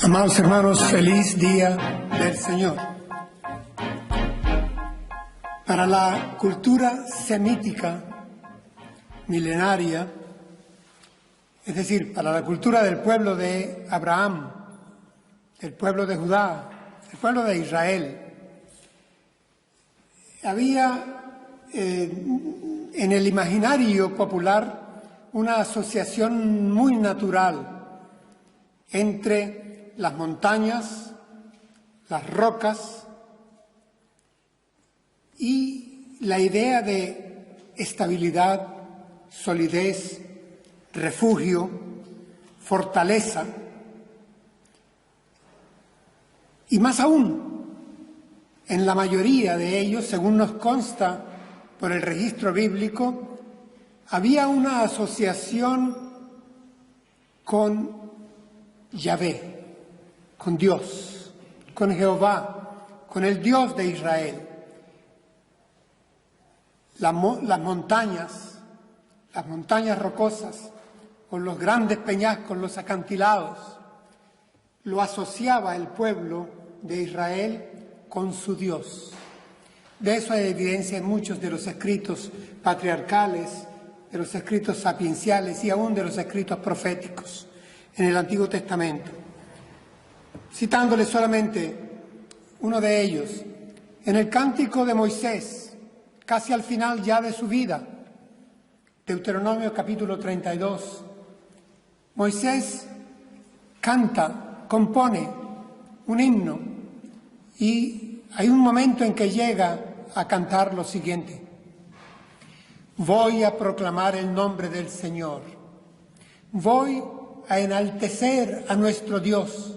Amados hermanos, feliz día del Señor. Para la cultura semítica milenaria, es decir, para la cultura del pueblo de Abraham, del pueblo de Judá, del pueblo de Israel, había en el imaginario popular una asociación muy natural entre las montañas, las rocas y la idea de estabilidad, solidez, refugio, fortaleza. Y más aún, en la mayoría de ellos, según nos consta por el registro bíblico, había una asociación con Yahvé, con Dios, con Jehová, con el Dios de Israel. Las montañas rocosas, con los grandes peñascos, los acantilados, lo asociaba el pueblo de Israel con su Dios. De eso hay evidencia en muchos de los escritos patriarcales, de los escritos sapienciales y aún de los escritos proféticos en el Antiguo Testamento. Citándole solamente uno de ellos, en el Cántico de Moisés, casi al final ya de su vida, Deuteronomio capítulo 32, Moisés canta, compone un himno y hay un momento en que llega a cantar lo siguiente: voy a proclamar el nombre del Señor, voy a enaltecer a nuestro Dios.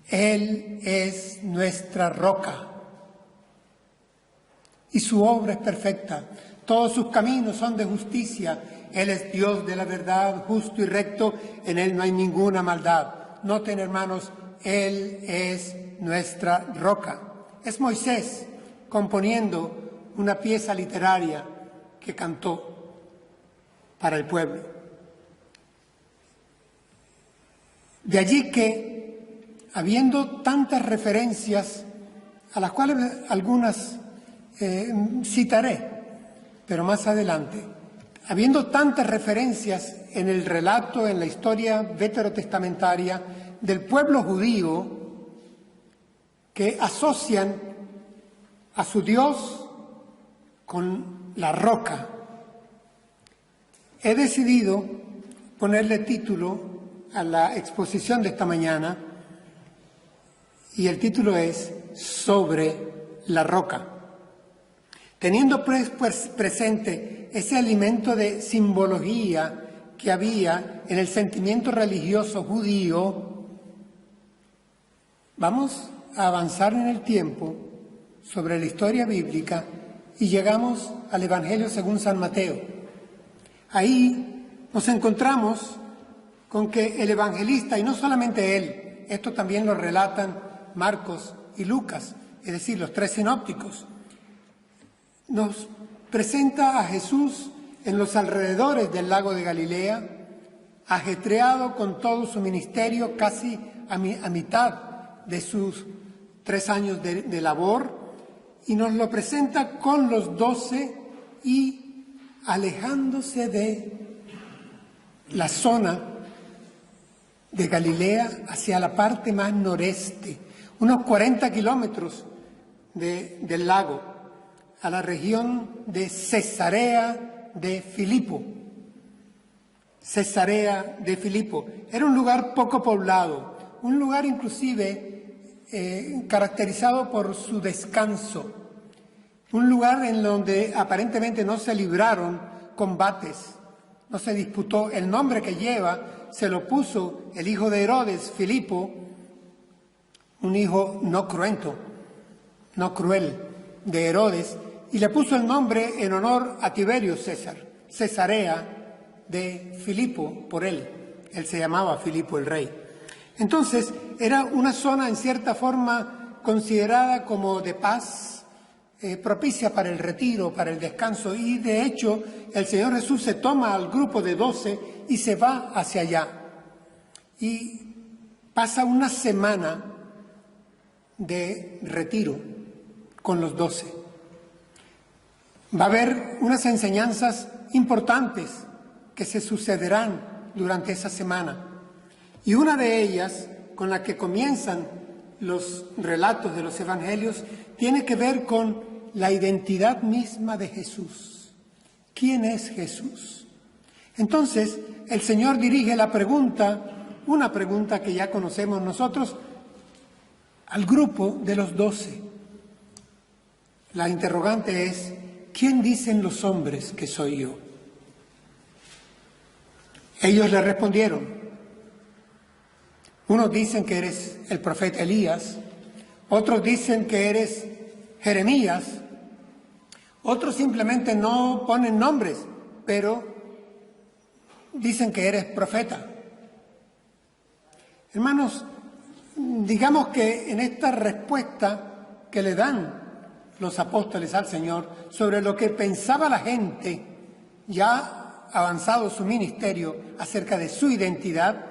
Él es nuestra roca y su obra es perfecta. Todos sus caminos son de justicia. Él es Dios de la verdad, justo y recto. En Él no hay ninguna maldad. Noten, hermanos, Él es nuestra roca. Es Moisés componiendo una pieza literaria que cantó para el pueblo. De allí que, habiendo tantas referencias, a las cuales algunas citaré, pero más adelante, habiendo tantas referencias en el relato, en la historia veterotestamentaria del pueblo judío que asocian a su Dios con la roca, he decidido ponerle título a la exposición de esta mañana, y el título es Sobre la roca. Teniendo presente ese elemento de simbología que había en el sentimiento religioso judío, vamos a avanzar en el tiempo sobre la historia bíblica y llegamos al Evangelio según San Mateo. Ahí nos encontramos con que el evangelista, y no solamente él, esto también lo relatan Marcos y Lucas, es decir, los tres sinópticos, nos presenta a Jesús en los alrededores del lago de Galilea, ajetreado con todo su ministerio, casi a mitad de sus 3 años de labor, y nos lo presenta con los 12 y alejándose de la zona de Galilea hacia la parte más noreste, unos 40 kilómetros del lago, a la región de Cesarea de Filipo. Cesarea de Filipo. Era un lugar poco poblado, un lugar inclusive caracterizado por su descanso, un lugar en donde aparentemente no se libraron combates, no se disputó. El nombre que lleva se lo puso el hijo de Herodes, Filipo, un hijo no cruento, no cruel de Herodes, y le puso el nombre en honor a Tiberio César, Cesarea de Filipo, por él. Él se llamaba Filipo el rey. Entonces, era una zona en cierta forma considerada como de paz, propicia para el retiro, para el descanso, y de hecho el Señor Jesús se toma al grupo de 12 y se va hacia allá. Y pasa una semana de retiro con los 12. Va a haber unas enseñanzas importantes que se sucederán durante esa semana. Y una de ellas, con la que comienzan los relatos de los evangelios, tiene que ver con la identidad misma de Jesús. ¿Quién es Jesús? Entonces, el Señor dirige la pregunta, una pregunta que ya conocemos nosotros, al grupo de los 12. La interrogante es, ¿quién dicen los hombres que soy yo? Ellos le respondieron. Unos dicen que eres el profeta Elías, otros dicen que eres Jeremías, otros simplemente no ponen nombres, pero dicen que eres profeta. Hermanos, digamos que en esta respuesta que le dan los apóstoles al Señor sobre lo que pensaba la gente, ya avanzado su ministerio, acerca de su identidad,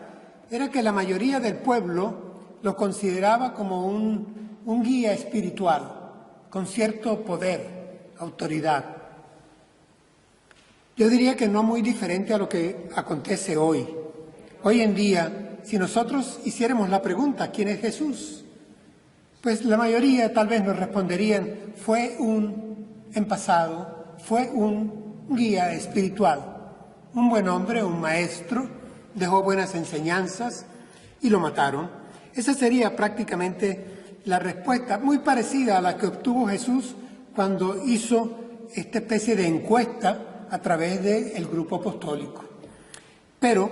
era que la mayoría del pueblo lo consideraba como un guía espiritual, con cierto poder, autoridad. Yo diría que no muy diferente a lo que acontece hoy. Hoy en día, si nosotros hiciéramos la pregunta, ¿quién es Jesús? Pues la mayoría tal vez nos responderían, en pasado, fue un guía espiritual, un buen hombre, un maestro, dejó buenas enseñanzas y lo mataron. Esa sería prácticamente la respuesta, muy parecida a la que obtuvo Jesús cuando hizo esta especie de encuesta a través del grupo apostólico. Pero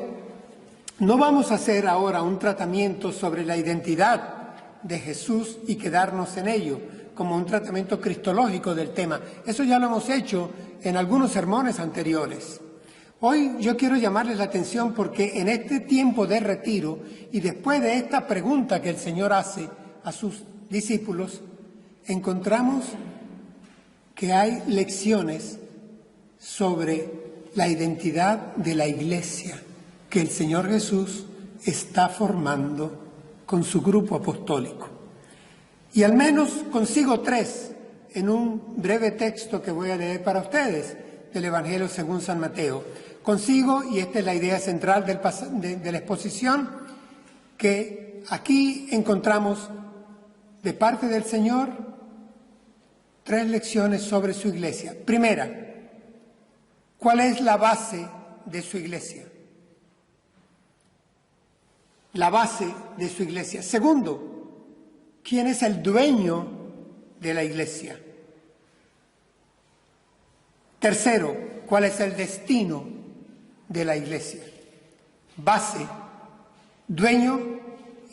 no vamos a hacer ahora un tratamiento sobre la identidad de Jesús y quedarnos en ello, como un tratamiento cristológico del tema. Eso ya lo hemos hecho en algunos sermones anteriores. Hoy yo quiero llamarles la atención porque en este tiempo de retiro y después de esta pregunta que el Señor hace a sus discípulos, encontramos que hay lecciones sobre la identidad de la Iglesia que el Señor Jesús está formando con su grupo apostólico. Y al menos consigo 3 en un breve texto que voy a leer para ustedes del Evangelio según San Mateo. Consigo, y esta es la idea central de la exposición, que aquí encontramos de parte del Señor 3 lecciones sobre su iglesia. Primera, ¿cuál es la base de su iglesia? La base de su iglesia. Segundo, ¿quién es el dueño de la iglesia? Tercero, ¿cuál es el destino de la iglesia? Base, dueño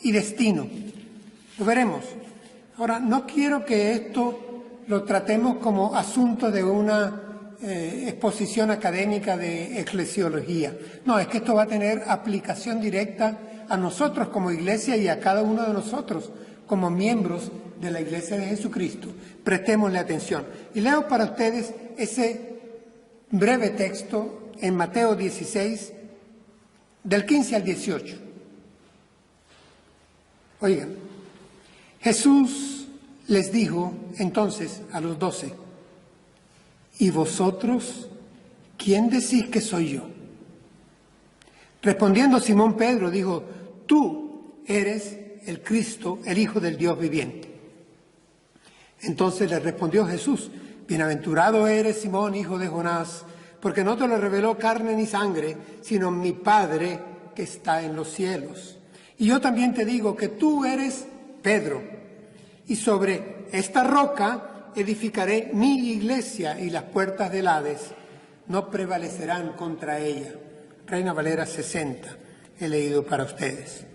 y destino. Lo veremos. Ahora, no quiero que esto lo tratemos como asunto de una exposición académica de eclesiología. No, es que esto va a tener aplicación directa a nosotros como iglesia y a cada uno de nosotros como miembros de la Iglesia de Jesucristo. Prestémosle atención. Y leo para ustedes ese breve texto en Mateo 16, del 15 al 18. Oigan, Jesús les dijo entonces a los 12, ¿y vosotros quién decís que soy yo? Respondiendo Simón Pedro dijo, tú eres el Cristo, el Hijo del Dios viviente. Entonces le respondió Jesús, bienaventurado eres Simón, hijo de Jonás, porque no te lo reveló carne ni sangre, sino mi Padre que está en los cielos. Y yo también te digo que tú eres Pedro, y sobre esta roca edificaré mi iglesia, y las puertas del Hades no prevalecerán contra ella. Reina Valera 60, he leído para ustedes.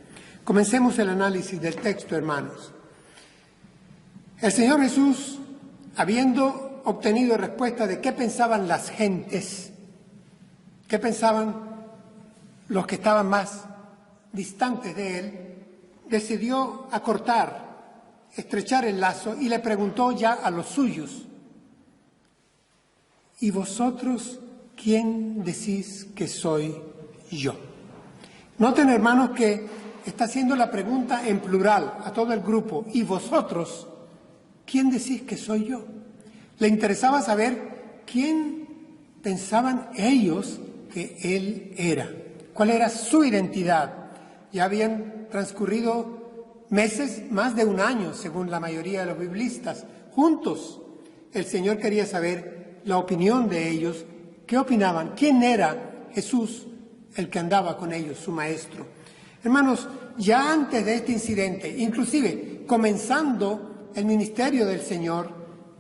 Comencemos el análisis del texto, hermanos. El Señor Jesús, habiendo obtenido respuesta de qué pensaban las gentes, qué pensaban los que estaban más distantes de Él, decidió acortar, estrechar el lazo y le preguntó ya a los suyos, ¿y vosotros quién decís que soy yo? Noten, hermanos, que está haciendo la pregunta en plural a todo el grupo. ¿Y vosotros? ¿Quién decís que soy yo? Le interesaba saber quién pensaban ellos que él era. ¿Cuál era su identidad? Ya habían transcurrido meses, más de un año, según la mayoría de los biblistas, juntos. El Señor quería saber la opinión de ellos. ¿Qué opinaban? ¿Quién era Jesús, el que andaba con ellos, su maestro? Hermanos, ya antes de este incidente, inclusive comenzando el ministerio del Señor,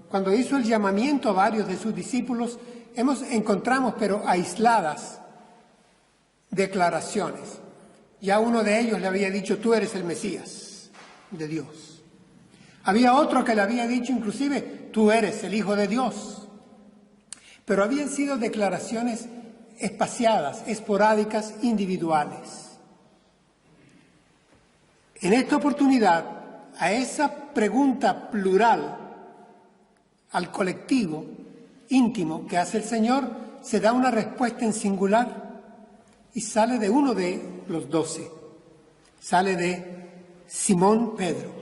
cuando hizo el llamamiento a varios de sus discípulos, encontramos, pero aisladas, declaraciones. Ya uno de ellos le había dicho: tú eres el Mesías de Dios. Había otro que le había dicho inclusive: tú eres el Hijo de Dios. Pero habían sido declaraciones espaciadas, esporádicas, individuales. En esta oportunidad, a esa pregunta plural, al colectivo íntimo que hace el Señor, se da una respuesta en singular y sale de uno de los 12, sale de Simón Pedro.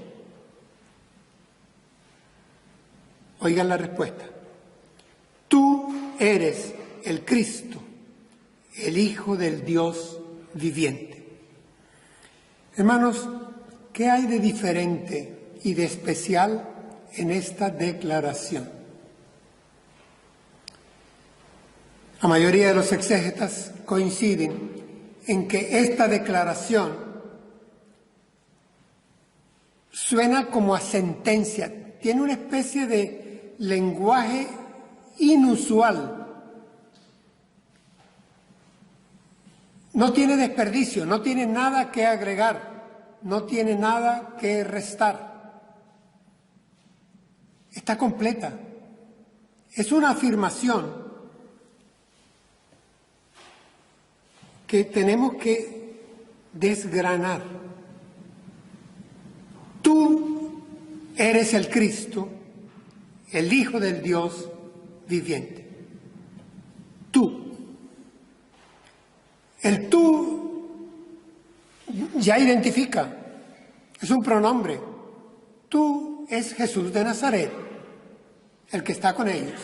Oigan la respuesta: tú eres el Cristo, el Hijo del Dios viviente. Hermanos, ¿qué hay de diferente y de especial en esta declaración? La mayoría de los exégetas coinciden en que esta declaración suena como a sentencia, tiene una especie de lenguaje inusual. No tiene desperdicio, no tiene nada que agregar, no tiene nada que restar. Está completa. Es una afirmación que tenemos que desgranar. Tú eres el Cristo, el Hijo del Dios viviente. Tú. El tú ya identifica, es un pronombre. Tú es Jesús de Nazaret, el que está con ellos.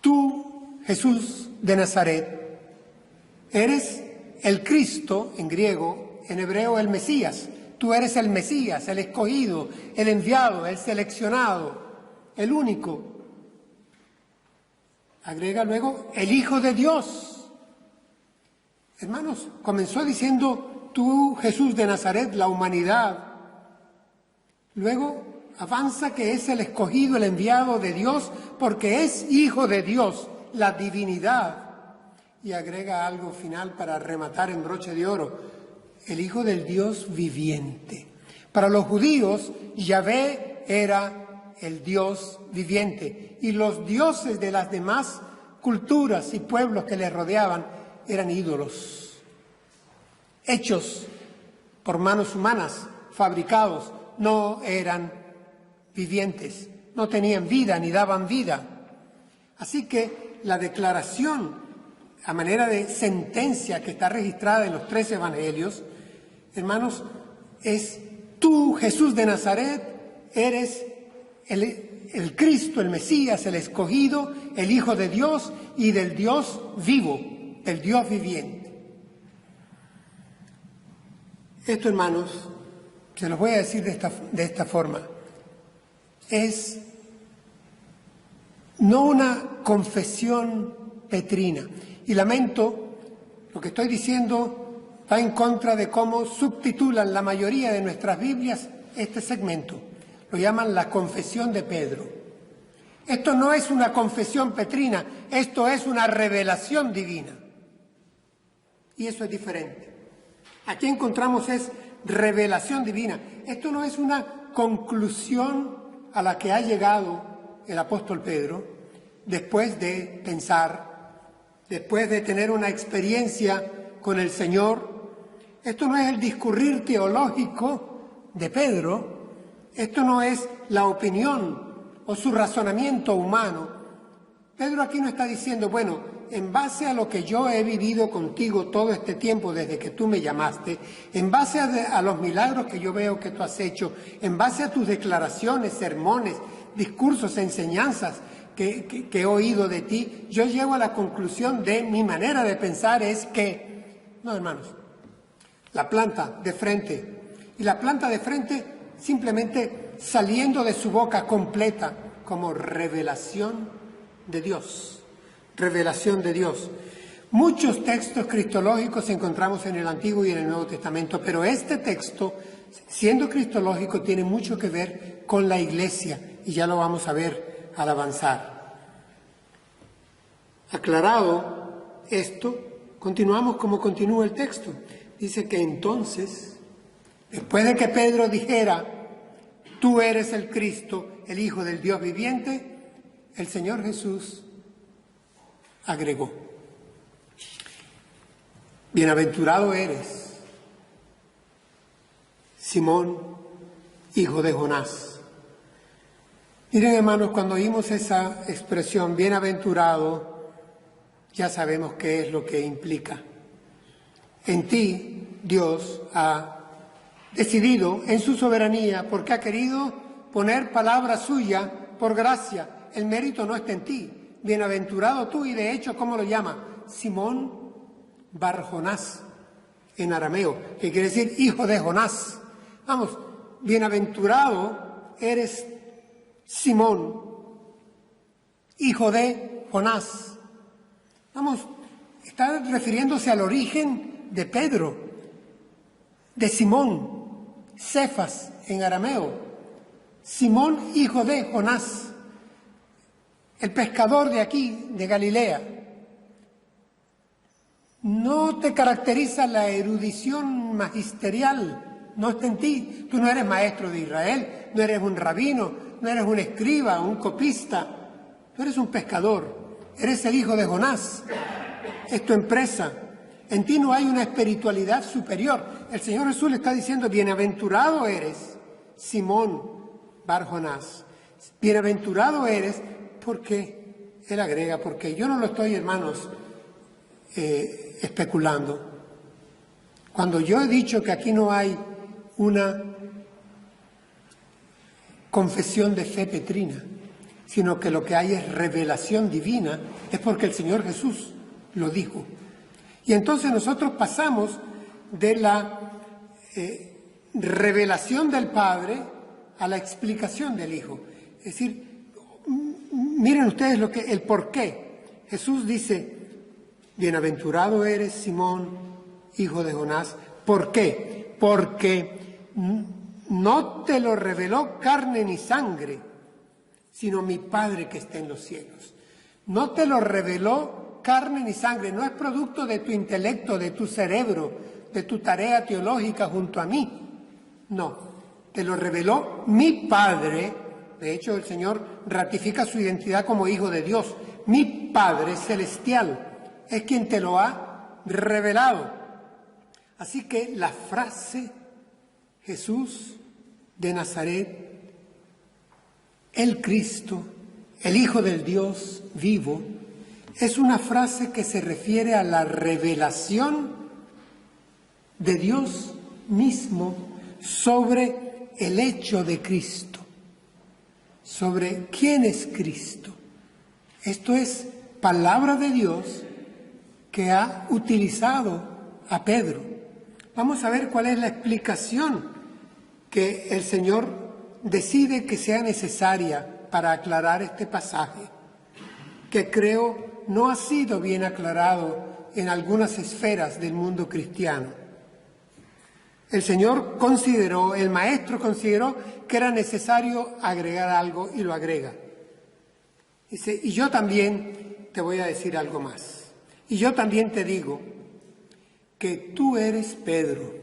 Tú, Jesús de Nazaret, eres el Cristo en griego, en hebreo el Mesías. Tú eres el Mesías, el escogido, el enviado, el seleccionado, el único. Agrega luego el Hijo de Dios. Hermanos, comenzó diciendo tú, Jesús de Nazaret, la humanidad. Luego avanza que es el escogido, el enviado de Dios, porque es Hijo de Dios, la divinidad. Y agrega algo final para rematar en broche de oro: el Hijo del Dios viviente. Para los judíos, Yahvé era el Dios viviente, y los dioses de las demás culturas y pueblos que les rodeaban eran ídolos, hechos por manos humanas, fabricados, no eran vivientes, no tenían vida ni daban vida. Así que la declaración a manera de sentencia que está registrada en los 3 evangelios, hermanos, es: tú, Jesús de Nazaret, eres el Cristo, el Mesías, el escogido, el Hijo de Dios y del Dios vivo, del Dios viviente. Esto, hermanos, se los voy a decir de esta forma, es no una confesión petrina. Y lamento, lo que estoy diciendo va en contra de cómo subtitulan la mayoría de nuestras Biblias este segmento. Lo llaman la confesión de Pedro. Esto no es una confesión petrina, esto es una revelación divina. Y eso es diferente. Aquí encontramos es revelación divina. Esto no es una conclusión a la que ha llegado el apóstol Pedro después de pensar, después de tener una experiencia con el Señor. Esto no es el discurrir teológico de Pedro, esto no es la opinión o su razonamiento humano. Pedro aquí no está diciendo, bueno, en base a lo que yo he vivido contigo todo este tiempo desde que tú me llamaste, en base a los milagros que yo veo que tú has hecho, en base a tus declaraciones, sermones, discursos, enseñanzas que he oído de ti, yo llego a la conclusión de mi manera de pensar es que, no hermanos, la planta de frente, y la planta de frente simplemente saliendo de su boca completa como revelación de Dios, revelación de Dios. Muchos textos cristológicos encontramos en el Antiguo y en el Nuevo Testamento, pero este texto, siendo cristológico, tiene mucho que ver con la Iglesia, y ya lo vamos a ver al avanzar. Aclarado esto, continuamos como continúa el texto. Dice que entonces, después de que Pedro dijera, tú eres el Cristo, el Hijo del Dios viviente, el Señor Jesús agregó, bienaventurado eres, Simón, hijo de Jonás. Miren, hermanos, cuando oímos esa expresión, bienaventurado, ya sabemos qué es lo que implica. En ti, Dios ha decidido en su soberanía, porque ha querido poner palabra suya por gracia. El mérito no está en ti. Bienaventurado tú, y de hecho, ¿cómo lo llama? Simón Bar Jonás, en arameo, que quiere decir hijo de Jonás. Vamos, bienaventurado eres Simón, hijo de Jonás. Vamos, está refiriéndose al origen de Pedro, de Simón, Cefas en arameo. Simón, hijo de Jonás, el pescador de aquí, de Galilea. No te caracteriza la erudición magisterial, no está en ti. Tú no eres maestro de Israel, no eres un rabino, no eres un escriba, un copista, tú eres un pescador, eres el hijo de Jonás, es tu empresa. En ti no hay una espiritualidad superior. El Señor Jesús le está diciendo, bienaventurado eres, Simón Bar Jonás. Bienaventurado eres porque, él agrega, porque yo no lo estoy, hermanos, especulando. Cuando yo he dicho que aquí no hay una confesión de fe petrina, sino que lo que hay es revelación divina, es porque el Señor Jesús lo dijo. Y entonces nosotros pasamos de la revelación del Padre a la explicación del Hijo. Es decir, miren ustedes el por qué. Jesús dice, bienaventurado eres, Simón, hijo de Jonás. ¿Por qué? Porque no te lo reveló carne ni sangre, sino mi Padre que está en los cielos. No te lo reveló carne ni sangre, no es producto de tu intelecto, de tu cerebro, de tu tarea teológica junto a mí. No, te lo reveló mi Padre. De hecho, el Señor ratifica su identidad como Hijo de Dios. Mi Padre celestial es quien te lo ha revelado. Así que la frase Jesús de Nazaret, el Cristo, el Hijo del Dios vivo, es una frase que se refiere a la revelación de Dios mismo sobre el hecho de Cristo, sobre quién es Cristo. Esto es palabra de Dios que ha utilizado a Pedro. Vamos a ver cuál es la explicación que el Señor decide que sea necesaria para aclarar este pasaje, que creo no ha sido bien aclarado en algunas esferas del mundo cristiano. El Señor consideró, el Maestro consideró que era necesario agregar algo y lo agrega. Dice, y yo también te voy a decir algo más. Y yo también te digo que tú eres Pedro,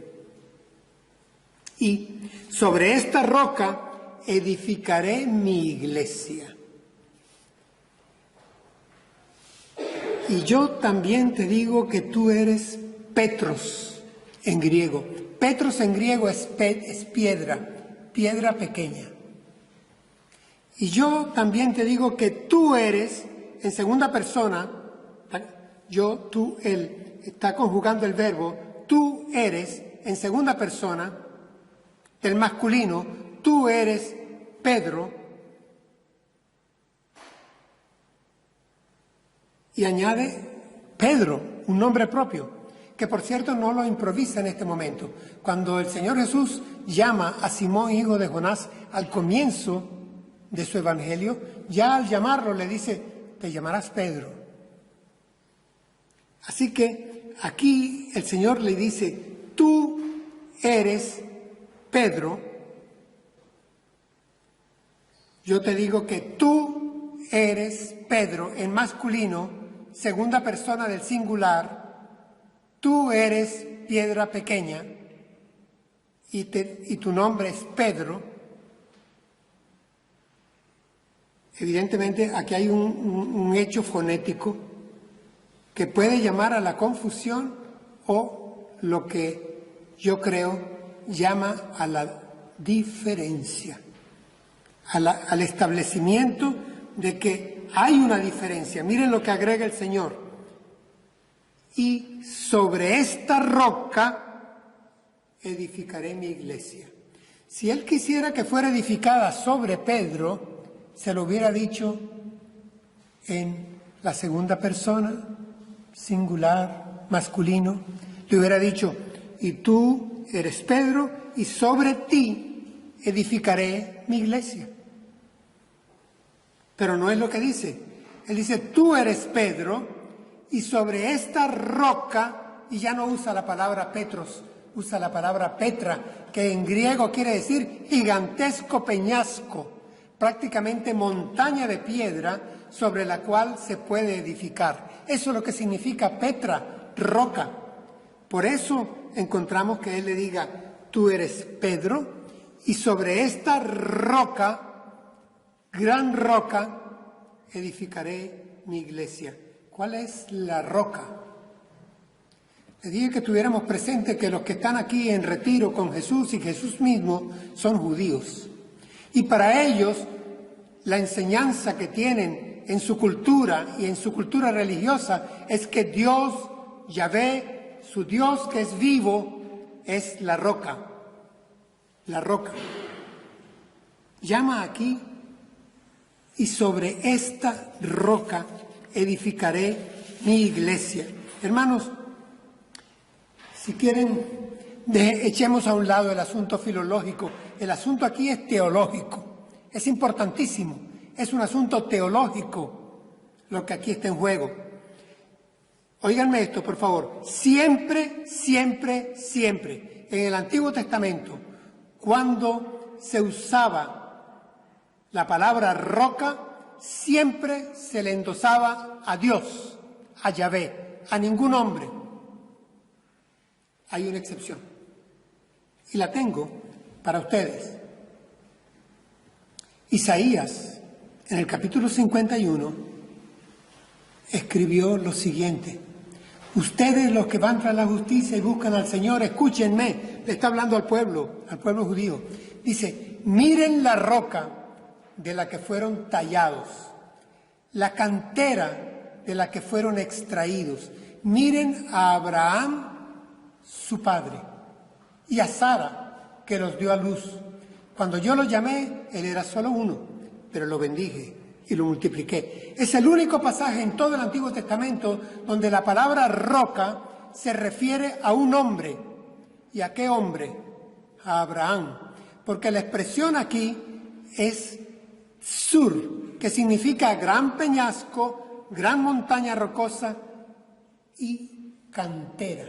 y sobre esta roca edificaré mi iglesia. Y yo también te digo que tú eres Petros en griego. Petros en griego es piedra, piedra pequeña. Y yo también te digo que tú eres, en segunda persona, yo, tú, él. Está conjugando el verbo tú eres en segunda persona del masculino, tú eres Pedro, y añade Pedro, un nombre propio, que por cierto no lo improvisa en este momento. Cuando el Señor Jesús llama a Simón, hijo de Jonás, al comienzo de su evangelio, ya al llamarlo le dice, te llamarás Pedro. Así que aquí el Señor le dice, tú eres Pedro. Yo te digo que tú eres Pedro en masculino, segunda persona del singular. Tú eres piedra pequeña y tu nombre es Pedro. Evidentemente aquí hay un hecho fonético que puede llamar a la confusión o lo que yo creo llama a la diferencia, al establecimiento de que hay una diferencia. Miren lo que agrega el Señor. Y sobre esta roca edificaré mi iglesia. Si Él quisiera que fuera edificada sobre Pedro, se lo hubiera dicho en la segunda persona, singular, masculino. Le hubiera dicho, y tú eres Pedro, y sobre ti edificaré mi iglesia. Pero no es lo que dice. Él dice, tú eres Pedro, y sobre esta roca, y ya no usa la palabra Petros, usa la palabra Petra, que en griego quiere decir gigantesco peñasco, prácticamente montaña de piedra sobre la cual se puede edificar. Eso es lo que significa Petra, roca. Por eso encontramos que él le diga, tú eres Pedro, y sobre esta roca, gran roca, edificaré mi iglesia. ¿Cuál es la roca? Le dije que tuviéramos presente que los que están aquí en retiro con Jesús y Jesús mismo son judíos. Y para ellos, la enseñanza que tienen en su cultura y en su cultura religiosa es que Dios, Yahvé, su Dios que es vivo, es la roca. La roca. Llama aquí, y sobre esta roca edificaré mi iglesia. Hermanos, si quieren, echemos a un lado el asunto filológico. El asunto aquí es teológico. Es importantísimo. Es un asunto teológico lo que aquí está en juego. Óiganme esto, por favor. Siempre, siempre, siempre, en el Antiguo Testamento, cuando se usaba la palabra roca, siempre se le endosaba a Dios, a Yahvé, a ningún hombre. Hay una excepción, y la tengo para ustedes. Isaías, en el capítulo 51, escribió lo siguiente. Ustedes, los que van tras la justicia y buscan al Señor, escúchenme. Le está hablando al pueblo judío. Dice, miren la roca de la que fueron tallados, la cantera de la que fueron extraídos. Miren a Abraham, su padre, y a Sara, que los dio a luz. Cuando yo lo llamé, él era solo uno, pero lo bendije y lo multipliqué. Es el único pasaje en todo el Antiguo Testamento donde la palabra roca se refiere a un hombre. ¿Y a qué hombre? A Abraham. Porque la expresión aquí es sur, que significa gran peñasco, gran montaña rocosa y cantera.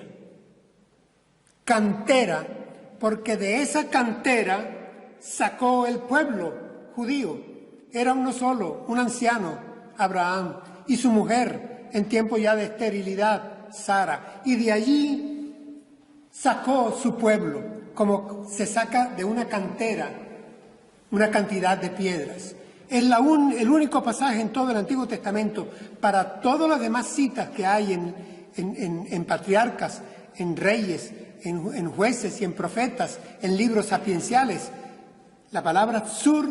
Cantera, porque de esa cantera sacó el pueblo judío. Era uno solo, un anciano, Abraham, y su mujer, en tiempo ya de esterilidad, Sara. Y de allí sacó su pueblo, como se saca de una cantera una cantidad de piedras. Es el único pasaje en todo el Antiguo Testamento. Para todas las demás citas que hay en patriarcas, en reyes, en jueces y en profetas, en libros sapienciales, la palabra sur,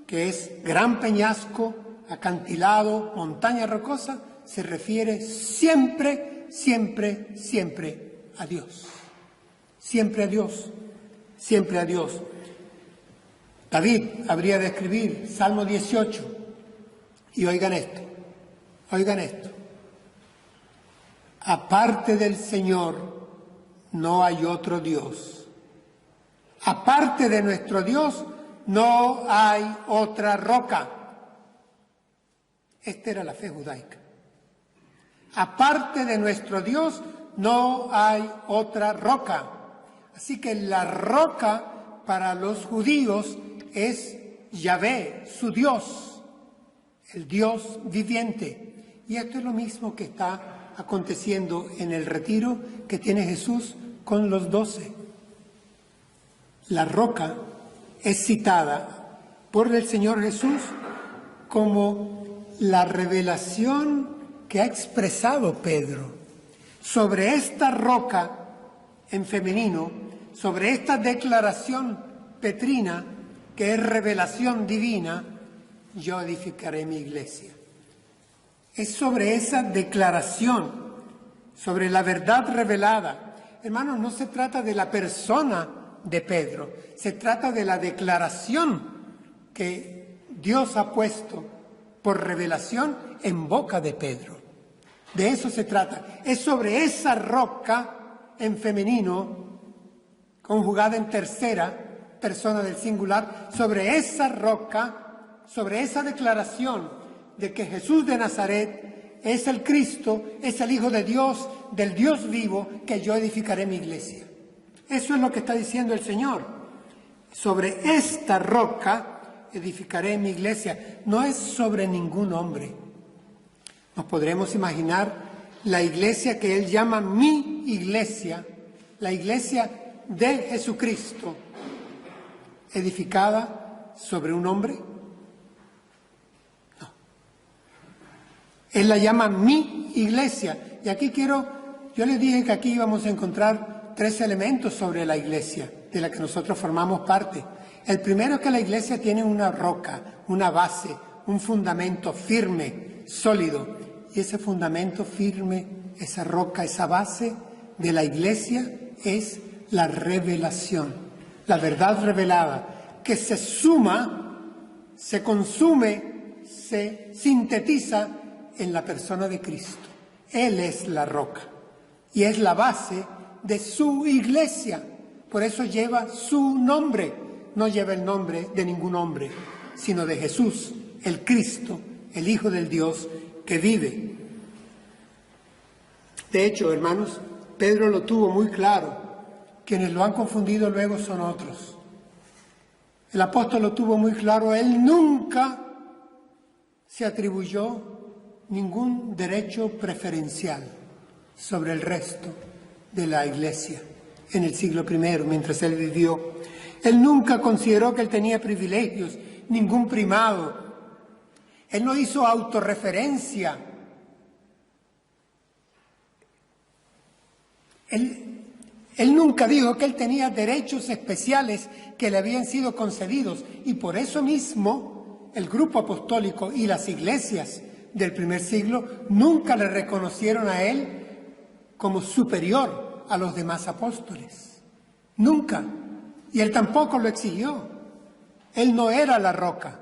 que es gran peñasco, acantilado, montaña rocosa, se refiere siempre, siempre, siempre a Dios. Siempre a Dios, siempre a Dios. David habría de escribir Salmo 18, y oigan esto. Aparte del Señor no hay otro Dios. Aparte de nuestro Dios no hay otra roca. Esta era la fe judaica. Aparte de nuestro Dios no hay otra roca. Así que la roca para los judíos es Yahvé, su Dios, el Dios viviente. Y esto es lo mismo que está aconteciendo en el retiro que tiene Jesús con los 12. La roca es citada por el Señor Jesús como la revelación que ha expresado Pedro. Sobre esta roca, en femenino, sobre esta declaración petrina, que es revelación divina, yo edificaré mi iglesia. Es sobre esa declaración, sobre la verdad revelada. Hermanos, no se trata de la persona de Pedro, se trata de la declaración que Dios ha puesto por revelación en boca de Pedro. De eso se trata. Es sobre esa roca en femenino, conjugada en tercera persona del singular, sobre esa roca, sobre esa declaración de que Jesús de Nazaret es el Cristo, es el Hijo de Dios, del Dios vivo, que yo edificaré mi iglesia. Eso es lo que está diciendo el Señor. Sobre esta roca edificaré mi iglesia. No es sobre ningún hombre. Nos podremos imaginar la iglesia que Él llama mi iglesia, la iglesia de Jesucristo, edificada sobre un hombre. No. Él la llama mi iglesia. Y aquí yo les dije que aquí íbamos a encontrar 3 elementos sobre la iglesia, de la que nosotros formamos parte. El primero es que la iglesia tiene una roca, una base, un fundamento firme, sólido. Y ese fundamento firme, esa roca, esa base de la iglesia es la revelación, la verdad revelada, que se suma, se consume, se sintetiza en la persona de Cristo. Él es la roca y es la base de su iglesia. Por eso lleva su nombre, no lleva el nombre de ningún hombre, sino de Jesús, el Cristo, el Hijo del Dios que vive. De hecho, hermanos, Pedro lo tuvo muy claro. Quienes lo han confundido luego son otros. El apóstol lo tuvo muy claro. Él nunca se atribuyó ningún derecho preferencial sobre el resto de la iglesia en el siglo I, mientras él vivió. Él nunca consideró que él tenía privilegios, ningún primado. Él no hizo autorreferencia. Él nunca dijo que él tenía derechos especiales que le habían sido concedidos. Y por eso mismo el grupo apostólico y las iglesias del primer siglo nunca le reconocieron a él como superior a los demás apóstoles. Nunca. Y él tampoco lo exigió. Él no era la roca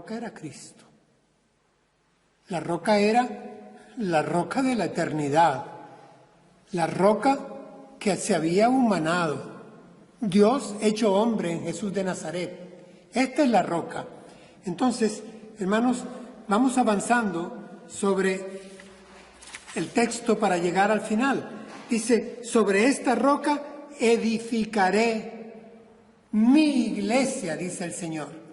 era Cristo. La roca era la roca de la eternidad, la roca que se había humanado, Dios hecho hombre en Jesús de Nazaret. Esta es la roca. Entonces, hermanos, vamos avanzando sobre el texto para llegar al final. Dice, sobre esta roca edificaré mi iglesia, dice el Señor.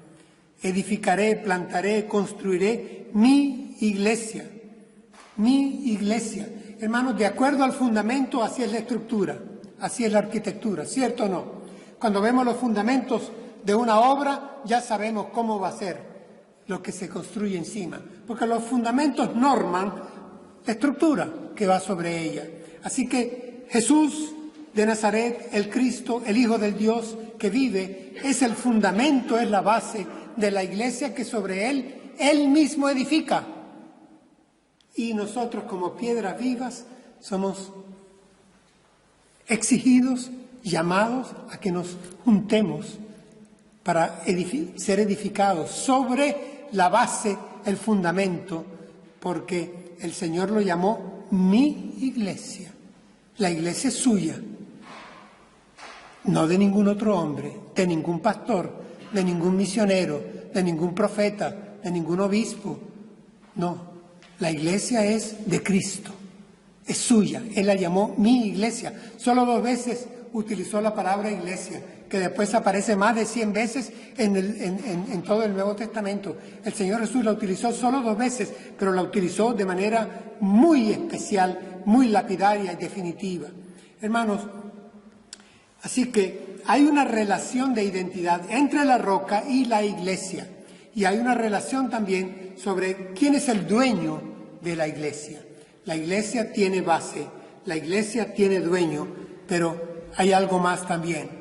Edificaré, plantaré, construiré mi iglesia. Mi iglesia. Hermanos, de acuerdo al fundamento, así es la estructura, así es la arquitectura, ¿cierto o no? Cuando vemos los fundamentos de una obra, ya sabemos cómo va a ser lo que se construye encima, porque los fundamentos norman la estructura que va sobre ella. Así que Jesús de Nazaret, el Cristo, el Hijo del Dios que vive, es el fundamento, es la base de la iglesia que sobre él mismo edifica. Y nosotros como piedras vivas somos exigidos, llamados a que nos juntemos para ser edificados sobre la base, el fundamento, porque el Señor lo llamó mi iglesia. La iglesia es suya, no de ningún otro hombre, de ningún pastor, de ningún misionero, de ningún profeta, de ningún obispo. No, la iglesia es de Cristo, es suya. Él la llamó mi iglesia. Solo 2 veces utilizó la palabra iglesia, que después aparece más de 100 veces en todo el Nuevo Testamento. El Señor Jesús la utilizó solo 2 veces, pero la utilizó de manera muy especial, muy lapidaria y definitiva. Hermanos, así que hay una relación de identidad entre la roca y la iglesia. Y hay una relación también sobre quién es el dueño de la iglesia. La iglesia tiene base, la iglesia tiene dueño, pero hay algo más también.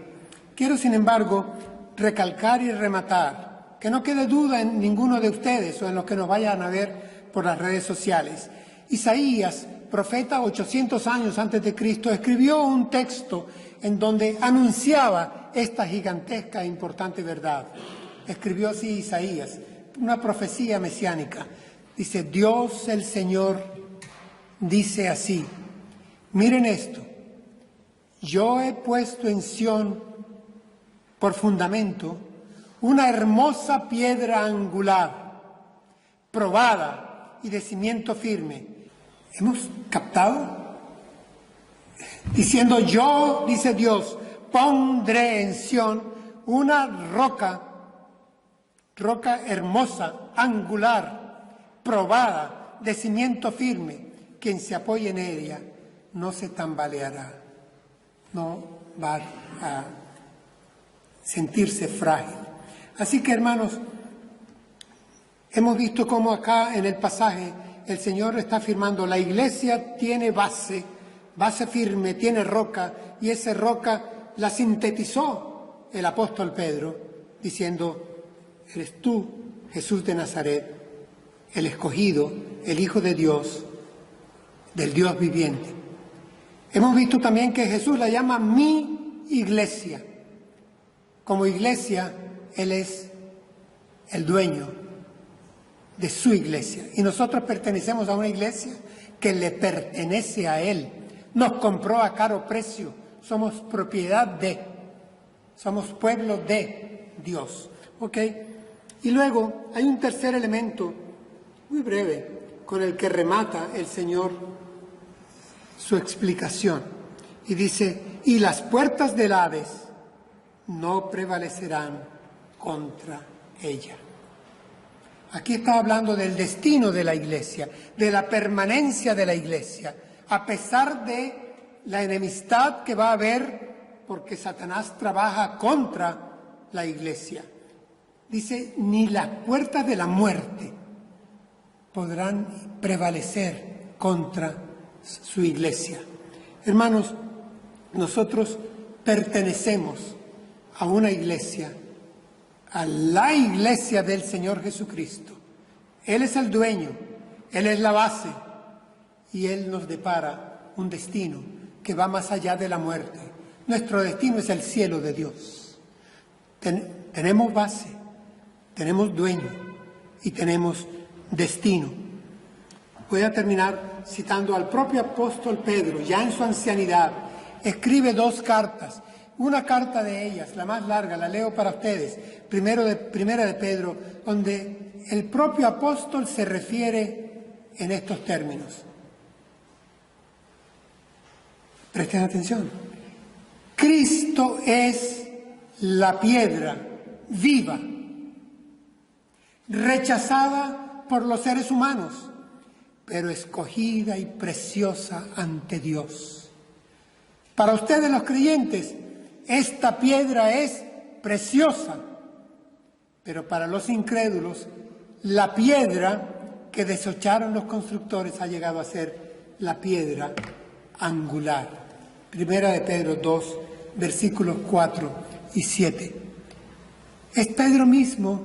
Quiero, sin embargo, recalcar y rematar, que no quede duda en ninguno de ustedes o en los que nos vayan a ver por las redes sociales. Isaías, profeta 800 años antes de Cristo, escribió un texto en donde anunciaba esta gigantesca e importante verdad. Escribió así Isaías, una profecía mesiánica. Dice, Dios el Señor dice así, miren esto, yo he puesto en Sión por fundamento una hermosa piedra angular, probada y de cimiento firme. ¿Hemos captado? Diciendo yo, dice Dios, pondré en Sión una roca hermosa, angular, probada, de cimiento firme. Quien se apoye en ella no se tambaleará, no va a sentirse frágil. Así que, hermanos, hemos visto cómo acá en el pasaje el Señor está afirmando, la iglesia tiene base firme, tiene roca, y esa roca la sintetizó el apóstol Pedro, diciendo, eres tú, Jesús de Nazaret, el escogido, el Hijo de Dios, del Dios viviente. Hemos visto también que Jesús la llama mi iglesia. Como iglesia, Él es el dueño de su iglesia. Y nosotros pertenecemos a una iglesia que le pertenece a Él. Nos compró a caro precio. Somos propiedad de, somos pueblo de Dios. ¿Ok? Y luego hay un tercer elemento, muy breve, con el que remata el Señor su explicación. Y dice, y las puertas del Hades no prevalecerán contra ella. Aquí está hablando del destino de la iglesia, de la permanencia de la iglesia, a pesar de la enemistad que va a haber porque Satanás trabaja contra la iglesia. Dice, ni las puertas de la muerte podrán prevalecer contra su iglesia. Hermanos, nosotros pertenecemos a una iglesia, a la iglesia del Señor Jesucristo. Él es el dueño, Él es la base, y Él nos depara un destino que va más allá de la muerte. Nuestro destino es el cielo de Dios. Tenemos base, tenemos dueño y tenemos destino. Voy a terminar citando al propio apóstol Pedro, ya en su ancianidad. Escribe 2 cartas. Una carta de ellas, la más larga, la leo para ustedes, primera de Pedro, donde el propio apóstol se refiere en estos términos. Presten atención. Cristo es la piedra viva, rechazada por los seres humanos, pero escogida y preciosa ante Dios. Para ustedes los creyentes, esta piedra es preciosa, pero para los incrédulos, la piedra que desecharon los constructores ha llegado a ser la piedra angular. Primera de Pedro 2, versículos 4 y 7. Es Pedro mismo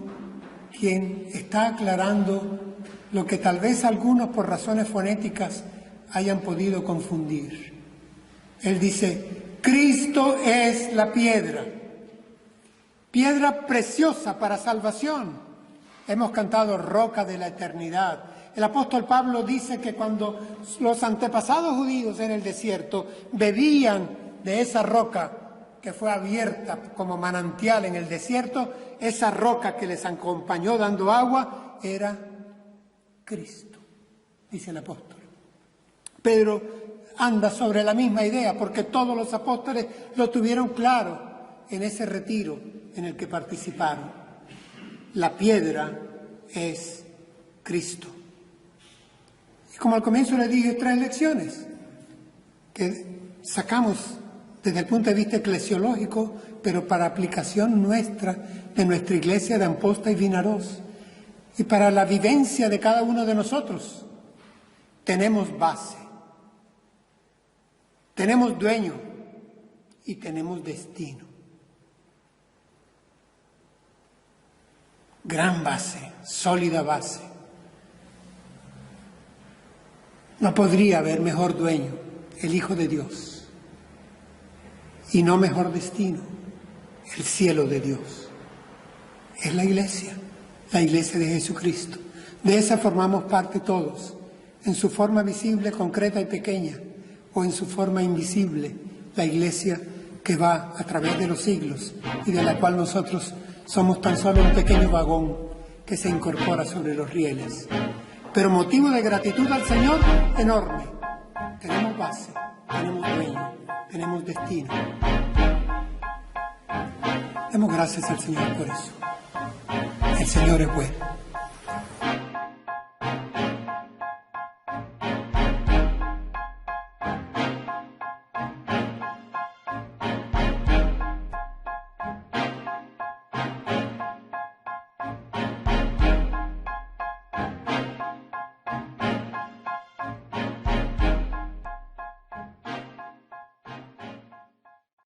quien está aclarando lo que tal vez algunos por razones fonéticas hayan podido confundir. Él dice, Cristo es la piedra, piedra preciosa para salvación. Hemos cantado roca de la eternidad. El apóstol Pablo dice que cuando los antepasados judíos en el desierto bebían de esa roca que fue abierta como manantial en el desierto, esa roca que les acompañó dando agua era Cristo, dice el apóstol. Pedro anda sobre la misma idea porque todos los apóstoles lo tuvieron claro en ese retiro en el que participaron. La piedra es Cristo. Y como al comienzo les dije, 3 lecciones que sacamos desde el punto de vista eclesiológico, pero para aplicación nuestra, de nuestra iglesia de Amposta y Vinarós, y para la vivencia de cada uno de nosotros. Tenemos base, tenemos dueño y tenemos destino. Gran base, sólida base. No podría haber mejor dueño, el Hijo de Dios. Y no mejor destino, el cielo de Dios. Es la iglesia de Jesucristo. De esa formamos parte todos, en su forma visible, concreta y pequeña, o en su forma invisible, la iglesia que va a través de los siglos y de la cual nosotros somos tan solo un pequeño vagón que se incorpora sobre los rieles. Pero motivo de gratitud al Señor enorme. Tenemos base, tenemos dueño, tenemos destino. Demos gracias al Señor por eso. El Señor es bueno.